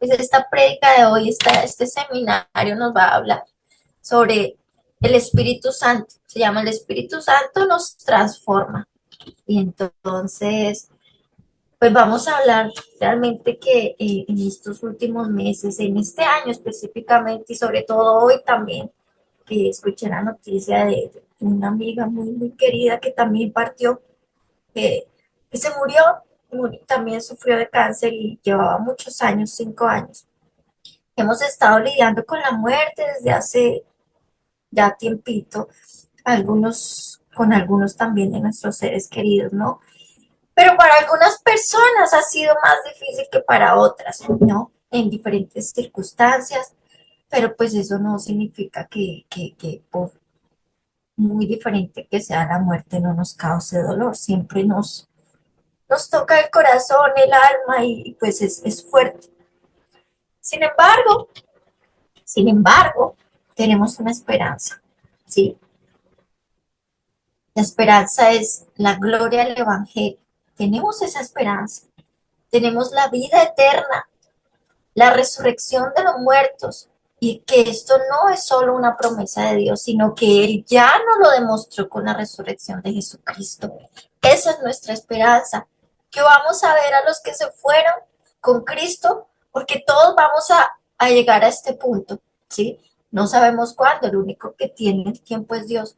Pues esta prédica de hoy, este seminario nos va a hablar sobre el Espíritu Santo. Se llama El Espíritu Santo nos transforma. Y entonces, pues vamos a hablar realmente que en estos últimos meses, en este año específicamente y sobre todo hoy también, que escuché la noticia de una amiga muy querida que también partió, que, que se murió, también sufrió de cáncer y llevaba muchos años, 5 años. Hemos estado lidiando con la muerte desde hace ya tiempito, con algunos también de nuestros seres queridos, ¿no? Pero para algunas personas ha sido más difícil que para otras, ¿no? En diferentes circunstancias, pero pues eso no significa que por muy diferente que sea la muerte no nos cause dolor, siempre nos toca el corazón, el alma y pues es fuerte. Sin embargo, Sin embargo, tenemos una esperanza, ¿sí? La esperanza es la gloria del Evangelio. Tenemos esa esperanza. Tenemos la vida eterna, la resurrección de los muertos. Y que esto no es solo una promesa de Dios, sino que Él ya nos lo demostró con la resurrección de Jesucristo. Esa es nuestra esperanza, que vamos a ver a los que se fueron con Cristo, porque todos vamos a llegar a este punto, ¿sí? No sabemos cuándo, el único que tiene el tiempo es Dios,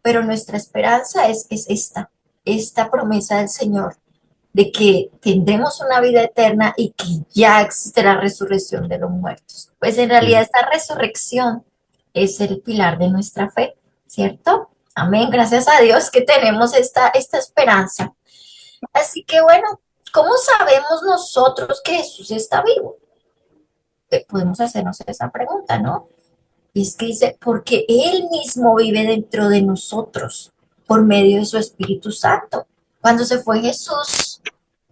pero nuestra esperanza es esta promesa del Señor, de que tendremos una vida eterna y que ya existe la resurrección de los muertos. Pues en realidad Sí, esta resurrección es el pilar de nuestra fe, ¿cierto? Amén, gracias a Dios que tenemos esta esperanza. Así que bueno, ¿cómo sabemos nosotros que Jesús está vivo? Podemos hacernos esa pregunta, ¿no? Y es que dice, porque Él mismo vive dentro de nosotros por medio de su Espíritu Santo. Cuando se fue Jesús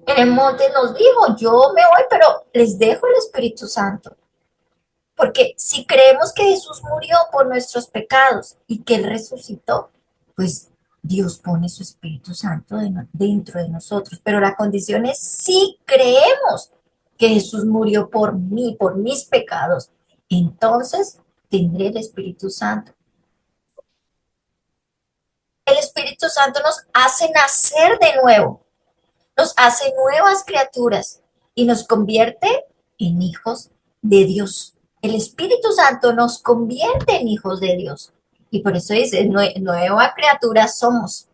en el monte nos dijo, yo me voy, pero les dejo el Espíritu Santo. Porque si creemos que Jesús murió por nuestros pecados y que Él resucitó, pues Dios pone su Espíritu Santo dentro de nosotros. Pero la condición es si creemos que Jesús murió por mí, por mis pecados, entonces tendré el Espíritu Santo. El Espíritu Santo nos hace nacer de nuevo, nos hace nuevas criaturas y nos convierte en hijos de Dios. El Espíritu Santo nos convierte en hijos de Dios. Y por eso dice, nueva criatura somos.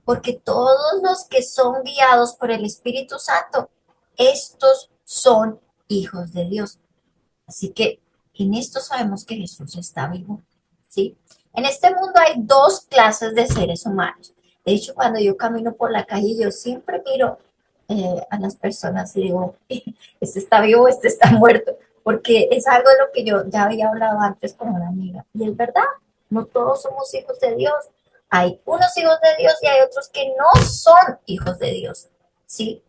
Porque todos los que son guiados por el Espíritu Santo, estos son hijos de Dios. Así que en esto sabemos que Jesús está vivo, ¿sí? En este mundo hay dos clases de seres humanos. De hecho, cuando yo camino por la calle, yo siempre miro a las personas y digo, este está vivo, este está muerto, porque es algo de lo que yo ya había hablado antes con una amiga. Y es verdad, no todos somos hijos de Dios. Hay unos hijos de Dios y hay otros que no son hijos de Dios, ¿sí?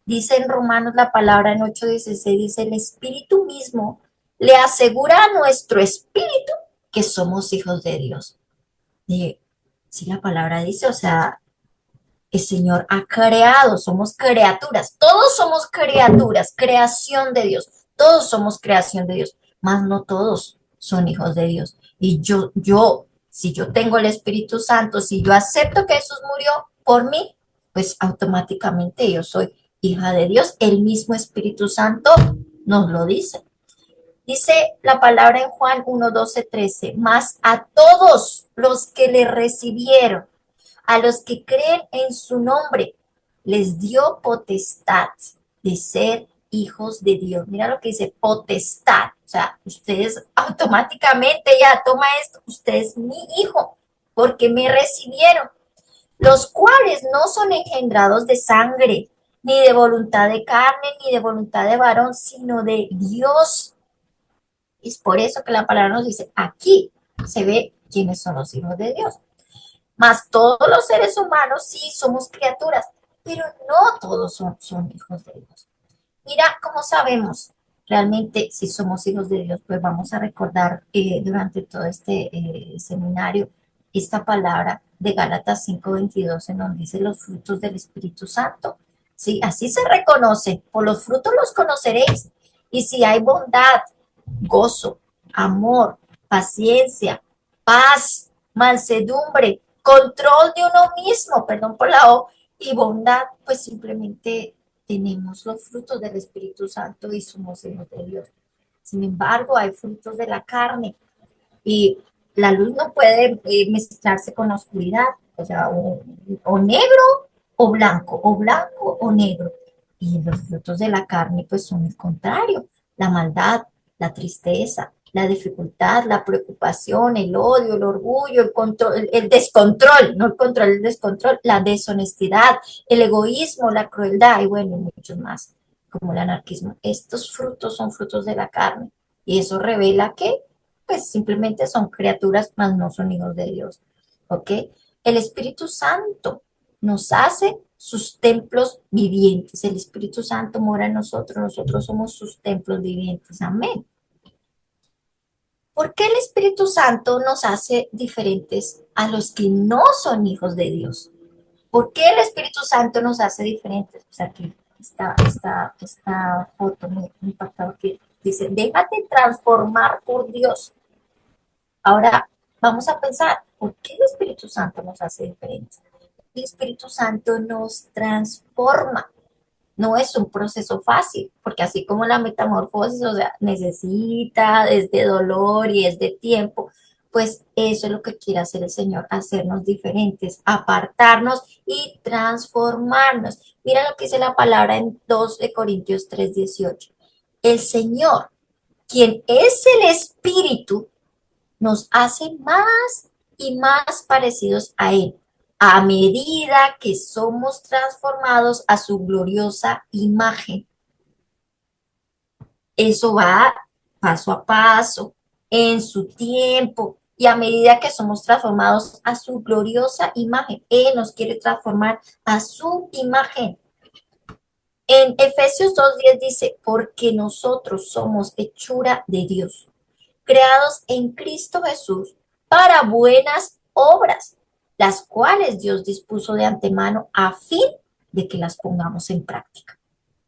Dice en Romanos la palabra en 8:16, dice, el Espíritu mismo le asegura a nuestro espíritu que somos hijos de Dios. Y si la palabra dice, o sea, el Señor ha creado, somos criaturas, todos somos criaturas, creación de Dios, todos somos creación de Dios, mas no todos son hijos de Dios. Y si yo tengo el Espíritu Santo, si yo acepto que Jesús murió por mí, pues automáticamente yo soy hija de Dios. El mismo Espíritu Santo nos lo dice. Dice la palabra en Juan 1, 12, 13, más a todos los que le recibieron, a los que creen en su nombre, les dio potestad de ser hijos de Dios. Mira lo que dice, potestad. O sea, ustedes automáticamente ya toma esto, usted es mi hijo, porque me recibieron, los cuales no son engendrados de sangre, ni de voluntad de carne, ni de voluntad de varón, sino de Dios. Es por eso que la palabra nos dice, aquí se ve quiénes son los hijos de Dios. Más todos los seres humanos sí somos criaturas, pero no todos son hijos de Dios. Mira cómo sabemos realmente si somos hijos de Dios, pues vamos a recordar durante todo este seminario esta palabra de Gálatas 5:22 en donde dice los frutos del Espíritu Santo. Sí, así se reconoce, por los frutos los conoceréis. Y si hay bondad, gozo, amor, paciencia, paz, mansedumbre, control de uno mismo, perdón por la O, y bondad, pues simplemente tenemos los frutos del Espíritu Santo y somos hijos de Dios. Sin embargo, hay frutos de la carne y la luz no puede mezclarse con la oscuridad, o sea, o negro o blanco o negro. Y los frutos de la carne pues son el contrario, la maldad, la tristeza, la dificultad, la preocupación, el odio, el orgullo, el control, el descontrol, no el control, el descontrol, la deshonestidad, el egoísmo, la crueldad y bueno, muchos más, como el anarquismo. Estos frutos son frutos de la carne y eso revela que pues simplemente son criaturas, mas no son hijos de Dios. ¿Ok? El Espíritu Santo nos hace sus templos vivientes. El Espíritu Santo mora en nosotros, nosotros somos sus templos vivientes. Amén. ¿Por qué el Espíritu Santo nos hace diferentes a los que no son hijos de Dios? ¿Por qué el Espíritu Santo nos hace diferentes? O sea, que esta foto me impactó que dice, déjate transformar por Dios. Ahora vamos a pensar, ¿por qué el Espíritu Santo nos hace diferentes? El Espíritu Santo nos transforma. No es un proceso fácil, porque así como la metamorfosis, o sea, necesita, es de dolor y es de tiempo, pues eso es lo que quiere hacer el Señor, hacernos diferentes, apartarnos y transformarnos. Mira lo que dice la palabra en 2 de Corintios 3:18. El Señor, quien es el Espíritu, nos hace más y más parecidos a Él, a medida que somos transformados a su gloriosa imagen. Eso va paso a paso, en su tiempo, y a medida que somos transformados a su gloriosa imagen. Él nos quiere transformar a su imagen. En Efesios 2:10 dice, porque nosotros somos hechura de Dios, creados en Cristo Jesús para buenas obras, las cuales Dios dispuso de antemano a fin de que las pongamos en práctica.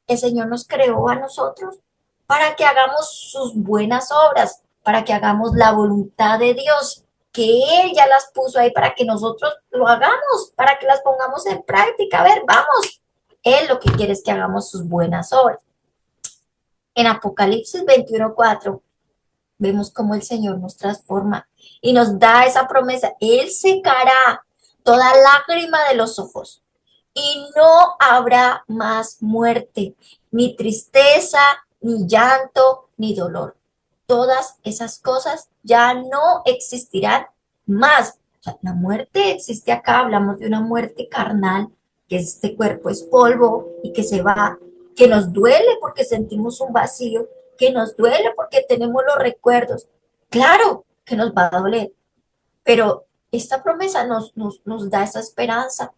El Señor nos creó a nosotros para que hagamos sus buenas obras, para que hagamos la voluntad de Dios, que Él ya las puso ahí para que nosotros lo hagamos, para que las pongamos en práctica. A ver, vamos. Él lo que quiere es que hagamos sus buenas obras. En Apocalipsis 21:4 vemos cómo el Señor nos transforma y nos da esa promesa. Él secará toda lágrima de los ojos y no habrá más muerte, ni tristeza, ni llanto, ni dolor. Todas esas cosas ya no existirán más. O sea, la muerte existe acá, hablamos de una muerte carnal, que este cuerpo es polvo y que se va, que nos duele porque sentimos un vacío, que nos duele porque tenemos los recuerdos. Claro que nos va a doler, pero esta promesa nos da esa esperanza.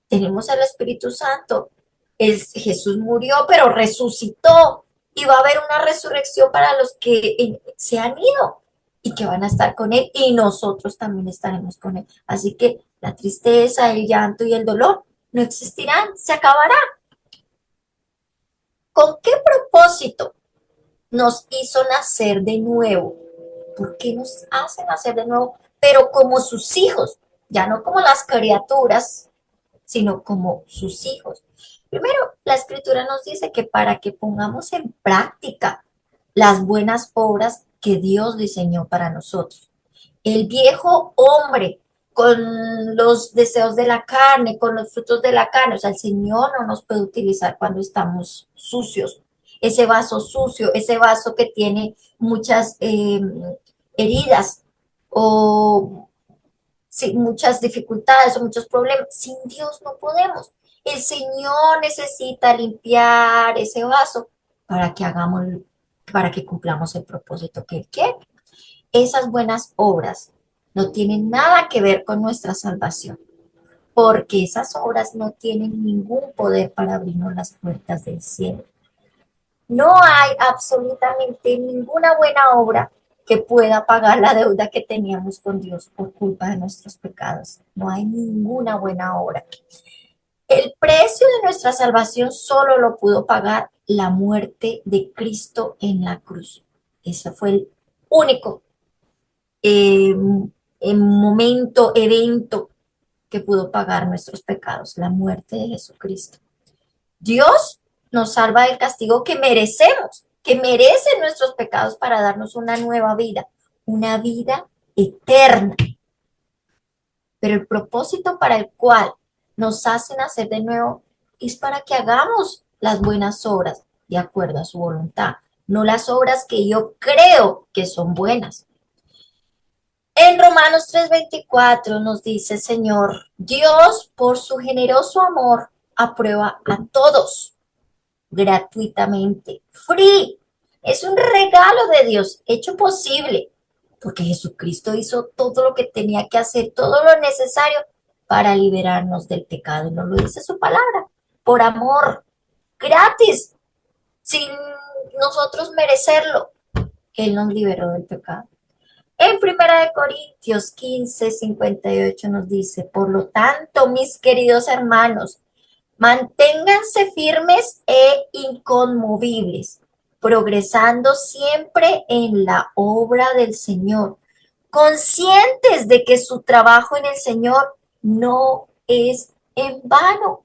Tenemos el Espíritu Santo. Jesús murió, pero resucitó. Y va a haber una resurrección para los que se han ido y que van a estar con Él. Y nosotros también estaremos con Él. Así que la tristeza, el llanto y el dolor no existirán. Se acabará. ¿Con qué propósito nos hizo nacer de nuevo? ¿Por qué nos hace nacer de nuevo? Pero como sus hijos, ya no como las criaturas, sino como sus hijos. Primero, la escritura nos dice que para que pongamos en práctica las buenas obras que Dios diseñó para nosotros. El viejo hombre con los deseos de la carne, con los frutos de la carne, o sea, el Señor no nos puede utilizar cuando estamos sucios. Ese vaso sucio, ese vaso que tiene muchas heridas o sí, muchas dificultades o muchos problemas. Sin Dios no podemos. El Señor necesita limpiar ese vaso para que hagamos, para que cumplamos el propósito que Él quiere. Esas buenas obras no tienen nada que ver con nuestra salvación, porque esas obras no tienen ningún poder para abrirnos las puertas del cielo. No hay absolutamente ninguna buena obra que pueda pagar la deuda que teníamos con Dios por culpa de nuestros pecados. No hay ninguna buena obra. El precio de nuestra salvación solo lo pudo pagar la muerte de Cristo en la cruz. Ese fue el único eh, momento, evento que pudo pagar nuestros pecados, la muerte de Jesucristo. Dios nos salva del castigo que merecemos, que merecen nuestros pecados para darnos una nueva vida, una vida eterna. Pero el propósito para el cual nos hacen hacer de nuevo es para que hagamos las buenas obras de acuerdo a su voluntad, no las obras que yo creo que son buenas. En Romanos 3:24 nos dice el Señor, Dios por su generoso amor aprueba a todos gratuitamente, free. Es un regalo de Dios hecho posible, porque Jesucristo hizo todo lo que tenía que hacer, todo lo necesario para liberarnos del pecado. Y nos lo dice su palabra, por amor, gratis, sin nosotros merecerlo. Él nos liberó del pecado. En 1 Corintios 15:58 nos dice, por lo tanto, mis queridos hermanos, manténganse firmes e inconmovibles, progresando siempre en la obra del Señor, conscientes de que su trabajo en el Señor no es en vano.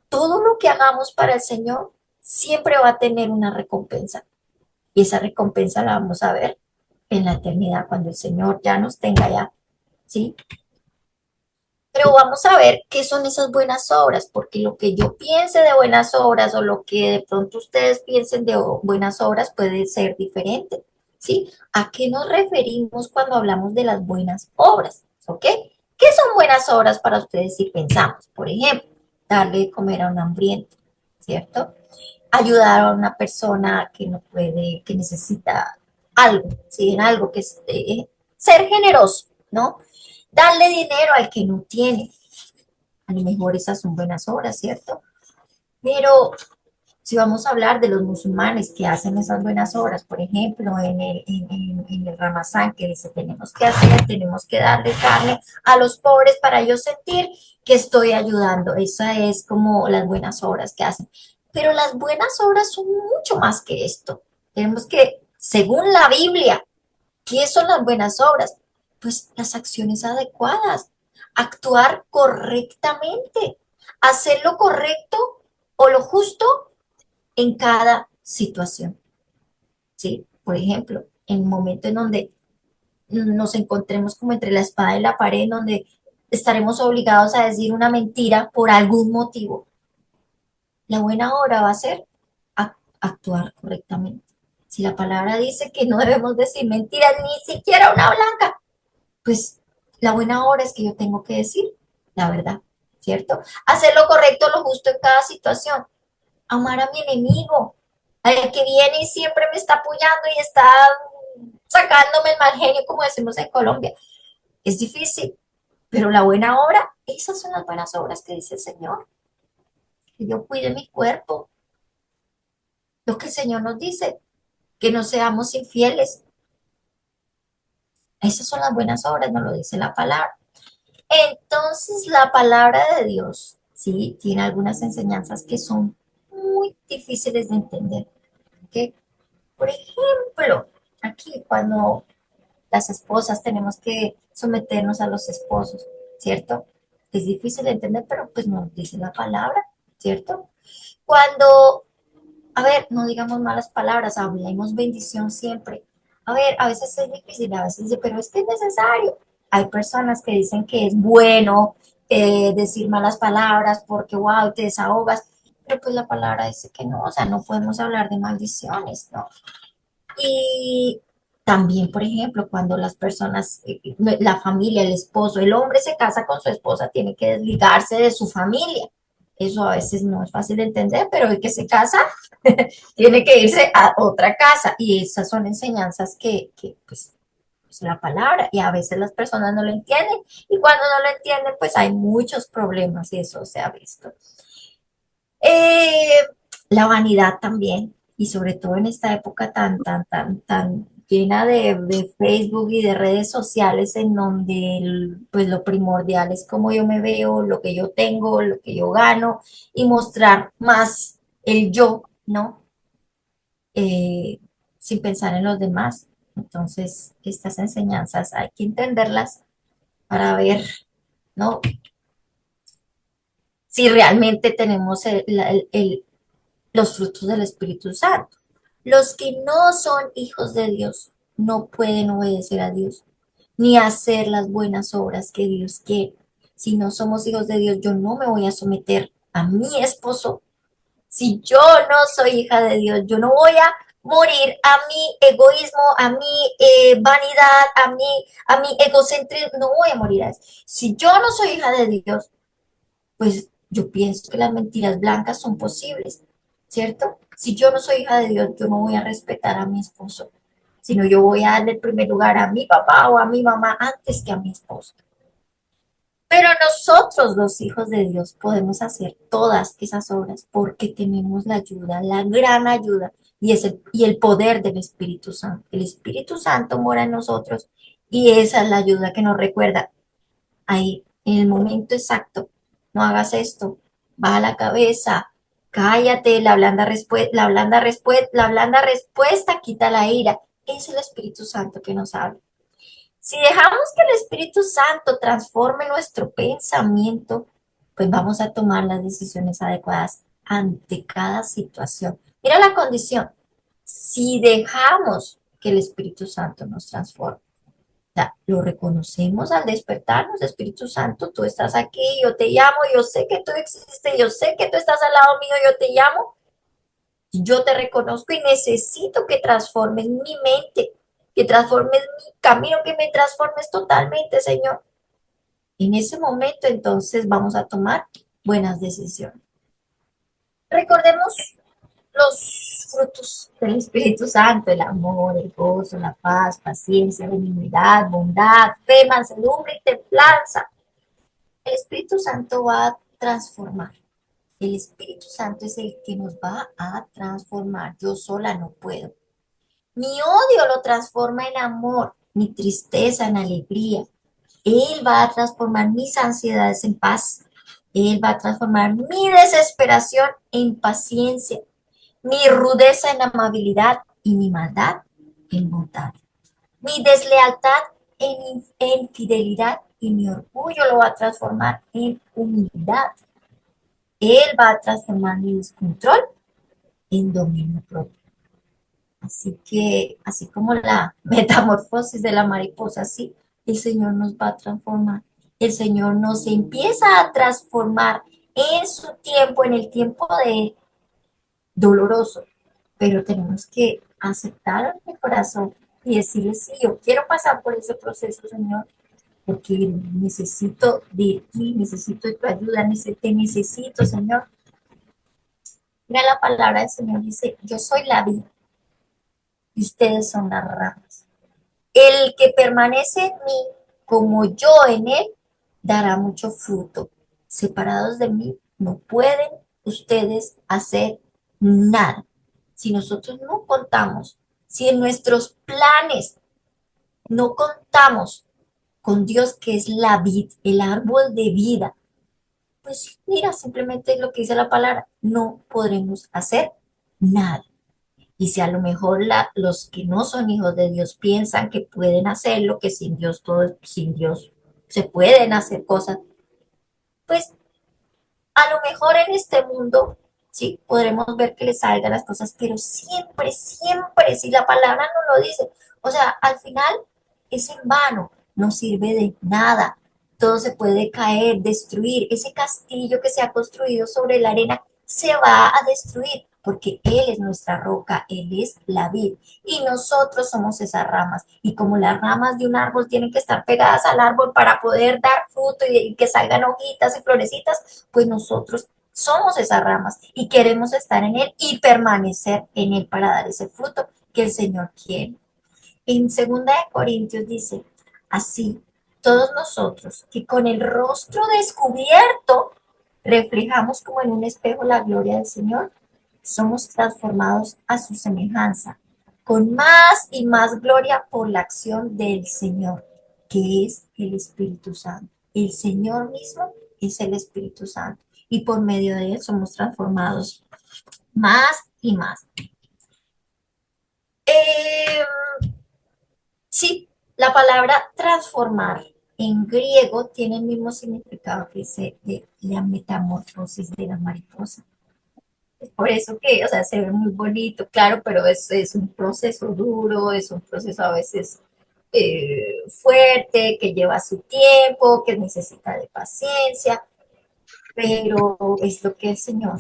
Todo lo que hagamos para el Señor siempre va a tener una recompensa. Y esa recompensa la vamos a ver en la eternidad, cuando el Señor ya nos tenga ya, ¿sí? Pero vamos a ver qué son esas buenas obras, porque lo que yo piense de buenas obras o lo que de pronto ustedes piensen de buenas obras puede ser diferente, ¿sí? ¿A qué nos referimos cuando hablamos de las buenas obras? ¿Ok? ¿Qué son buenas obras para ustedes si pensamos? Por ejemplo, darle de comer a un hambriento, ¿cierto? Ayudar a una persona que no puede, que necesita algo, ¿sí? En algo que es ser generoso, ¿no? Darle dinero al que no tiene. A lo mejor esas son buenas obras, ¿cierto? Pero si vamos a hablar de los musulmanes que hacen esas buenas obras, por ejemplo, en el Ramazán, que dice, tenemos que darle carne a los pobres para yo sentir que estoy ayudando. Esa es como las buenas obras que hacen. Pero las buenas obras son mucho más que esto. Tenemos que, según la Biblia, ¿qué son las buenas obras? Pues las acciones adecuadas, actuar correctamente, hacer lo correcto o lo justo en cada situación, ¿sí? Por ejemplo, en un momento en donde nos encontremos como entre la espada y la pared, en donde estaremos obligados a decir una mentira por algún motivo, la buena obra va a ser actuar correctamente. Si la palabra dice que no debemos decir mentiras, ni siquiera una blanca, pues la buena obra es que yo tengo que decir la verdad, ¿cierto? Hacer lo correcto, lo justo en cada situación. Amar a mi enemigo, al que viene y siempre me está apoyando y está sacándome el mal genio, como decimos en Colombia. Es difícil, pero la buena obra, esas son las buenas obras que dice el Señor. Que yo cuide mi cuerpo, lo que el Señor nos dice, que no seamos infieles. Esas son las buenas obras, nos lo dice la palabra. Entonces, la palabra de Dios, sí, tiene algunas enseñanzas que son muy difíciles de entender. ¿Okay? Por ejemplo, aquí cuando las esposas tenemos que someternos a los esposos, ¿cierto? Es difícil de entender, pero pues nos dice la palabra, ¿cierto? Cuando, a ver, no digamos malas palabras, hablemos bendición siempre. A ver, a veces es difícil, a veces dice, pero es que es necesario. Hay personas que dicen que es bueno decir malas palabras porque, wow, te desahogas, pero pues la palabra dice que no, o sea, no podemos hablar de maldiciones, ¿no? Y también, por ejemplo, cuando las personas, la familia, el esposo, el hombre se casa con su esposa, tiene que desligarse de su familia. Eso a veces no es fácil de entender, pero el que se casa tiene que irse a otra casa. Y esas son enseñanzas que pues, es la palabra. Y a veces las personas no lo entienden. Y cuando no lo entienden, pues hay muchos problemas y eso se ha visto. Eh, la vanidad también, y sobre todo en esta época tan, tan, tan, tan llena de Facebook y de redes sociales en donde pues lo primordial es cómo yo me veo, lo que yo tengo, lo que yo gano y mostrar más el yo, ¿no? Eh, Sin pensar en los demás. Entonces, estas enseñanzas hay que entenderlas para ver, ¿no? Si realmente tenemos los frutos del Espíritu Santo. Los que no son hijos de Dios no pueden obedecer a Dios ni hacer las buenas obras que Dios quiere. Si no somos hijos de Dios, yo no me voy a someter a mi esposo. Si yo no soy hija de Dios, yo no voy a morir a mi egoísmo, a mi vanidad, a mi egocentrismo, no voy a morir a eso. Si yo no soy hija de Dios, pues yo pienso que las mentiras blancas son posibles, ¿cierto? Si yo no soy hija de Dios, yo no voy a respetar a mi esposo, sino yo voy a darle el primer lugar a mi papá o a mi mamá antes que a mi esposo. Pero nosotros, los hijos de Dios, podemos hacer todas esas obras porque tenemos la ayuda, la gran ayuda y el poder del Espíritu Santo. El Espíritu Santo mora en nosotros y esa es la ayuda que nos recuerda ahí, en el momento exacto, no hagas esto, baja la cabeza, cállate, la blanda respuesta quita la ira. Es el Espíritu Santo que nos habla. Si dejamos que el Espíritu Santo transforme nuestro pensamiento, pues vamos a tomar las decisiones adecuadas ante cada situación. Mira la condición. Si dejamos que el Espíritu Santo nos transforme, sea, lo reconocemos al despertarnos, Espíritu Santo, tú estás aquí, yo te llamo, yo sé que tú existes, yo sé que tú estás al lado mío, yo te llamo, yo te reconozco y necesito que transformes mi mente, que transformes mi camino, que me transformes totalmente, Señor. En ese momento, entonces, vamos a tomar buenas decisiones. Recordemos los frutos del Espíritu Santo, el amor, el gozo, la paz, paciencia, benignidad, bondad, fe, mansedumbre y templanza. El Espíritu Santo va a transformar. El Espíritu Santo es el que nos va a transformar. Yo sola no puedo. Mi odio lo transforma en amor, mi tristeza en alegría. Él va a transformar mis ansiedades en paz. Él va a transformar mi desesperación en paciencia, mi rudeza en amabilidad y mi maldad en bondad. Mi deslealtad en fidelidad y mi orgullo lo va a transformar en humildad. Él va a transformar mi descontrol en dominio propio. Así que, así como la metamorfosis de la mariposa, sí, el Señor nos va a transformar. El Señor nos empieza a transformar en su tiempo, en el tiempo de doloroso, pero tenemos que aceptar en el corazón y decirle, sí, yo quiero pasar por ese proceso, Señor, porque necesito de ti, necesito de tu ayuda, te necesito, Señor. Mira la palabra del Señor, dice, yo soy la vid y ustedes son las ramas. El que permanece en mí, como yo en él, dará mucho fruto. Separados de mí, no pueden ustedes hacer nada. Si nosotros no contamos, si en nuestros planes no contamos con Dios, que es la vid, el árbol de vida, pues mira, simplemente lo que dice la palabra, no podremos hacer nada. Y si a lo mejor los que no son hijos de Dios piensan que pueden hacerlo, que sin Dios todo, sin Dios se pueden hacer cosas, pues a lo mejor en este mundo, sí, podremos ver que les salgan las cosas, pero siempre, siempre, si la palabra no lo dice, o sea, al final es en vano, no sirve de nada, todo se puede caer, destruir, ese castillo que se ha construido sobre la arena se va a destruir, porque Él es nuestra roca, Él es la vid, y nosotros somos esas ramas, y como las ramas de un árbol tienen que estar pegadas al árbol para poder dar fruto y que salgan hojitas y florecitas, pues nosotros somos esas ramas y queremos estar en Él y permanecer en Él para dar ese fruto que el Señor quiere. En 2 Corintios dice, así, todos nosotros que con el rostro descubierto reflejamos como en un espejo la gloria del Señor, somos transformados a su semejanza, con más y más gloria por la acción del Señor, que es el Espíritu Santo. El Señor mismo es el Espíritu Santo y por medio de él somos transformados más y más. Eh, sí, la palabra transformar en griego tiene el mismo significado que ese de la metamorfosis de la mariposa. Es por eso que, o sea, se ve muy bonito, claro, pero es un proceso duro, es un proceso a veces fuerte, que lleva su tiempo, que necesita de paciencia, pero es lo que el Señor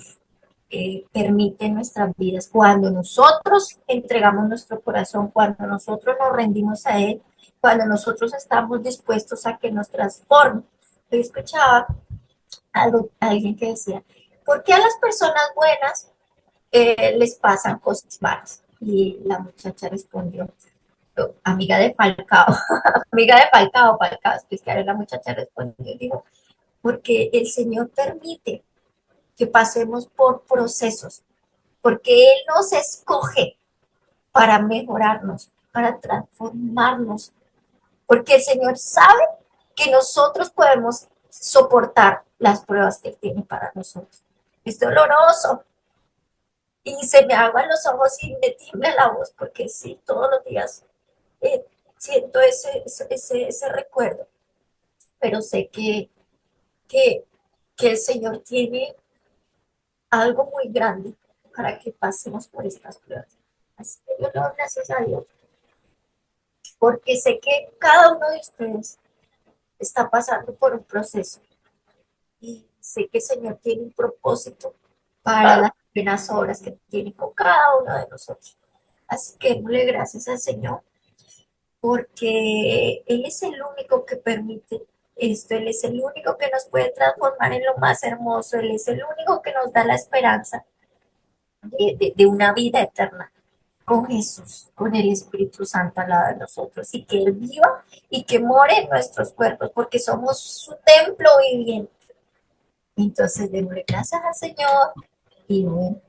permite en nuestras vidas. Cuando nosotros entregamos nuestro corazón, cuando nosotros nos rendimos a Él, cuando nosotros estamos dispuestos a que nos transforme. Yo escuchaba algo, alguien que decía, ¿por qué a las personas buenas les pasan cosas malas? Y la muchacha respondió, amiga de Falcao, amiga de Falcao, Falcao, es que ahora la muchacha respondió y dijo, porque el Señor permite que pasemos por procesos, porque Él nos escoge para mejorarnos, para transformarnos, porque el Señor sabe que nosotros podemos soportar las pruebas que Él tiene para nosotros. Es doloroso y se me aguan los ojos y me tiembla la voz, porque sí, todos los días eh, siento ese recuerdo, pero sé que, que el Señor tiene algo muy grande para que pasemos por estas pruebas. Así que yo le doy gracias a Dios, porque sé que cada uno de ustedes está pasando por un proceso y sé que el Señor tiene un propósito para las buenas obras que tiene con cada uno de nosotros. Así que démosle gracias al Señor, porque Él es el único que permite esto, Él es el único que nos puede transformar en lo más hermoso, Él es el único que nos da la esperanza de una vida eterna con Jesús, con el Espíritu Santo al lado de nosotros y que Él viva y que more en nuestros cuerpos porque somos su templo viviente. Entonces, démosle gracias al Señor y bueno,